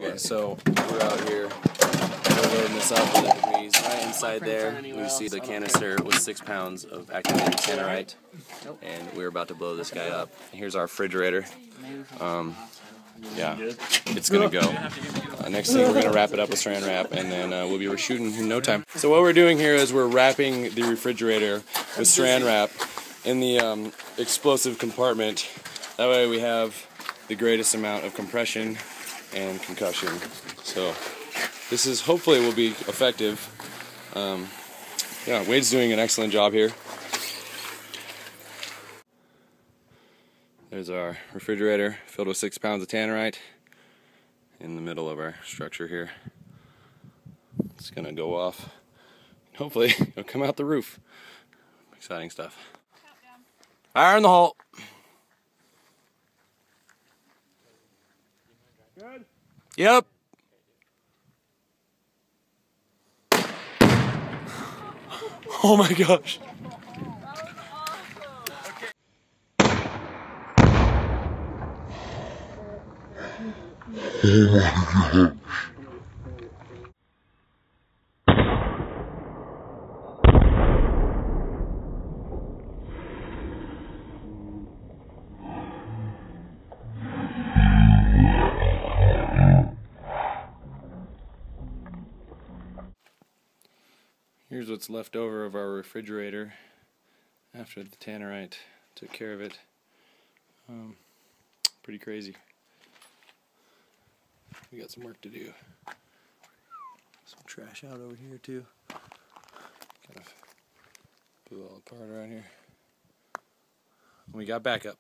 Yeah, so we're out here loading this up with the degrees. Right inside there, we see the canister with 6 pounds of activated Tannerite, and we're about to blow this guy up. Here's our refrigerator. Yeah, it's gonna go. Next thing, we're gonna wrap it up with saran wrap, and then we'll be shooting in no time. So what we're doing here is we're wrapping the refrigerator with saran wrap in the explosive compartment. That way we have the greatest amount of compression and concussion. So this is hopefully will be effective. Yeah, Wade's doing an excellent job here. There's our refrigerator filled with 6 pounds of Tannerite in the middle of our structure here. It's gonna go off. Hopefully it'll come out the roof. Exciting stuff. Fire in the hole. Good? Yep. Oh my gosh. Oh my gosh. Here's what's left over of our refrigerator after the Tannerite took care of it. Pretty crazy. We got some work to do. Some trash out over here too. Kind of blew all apart around here. We got backup.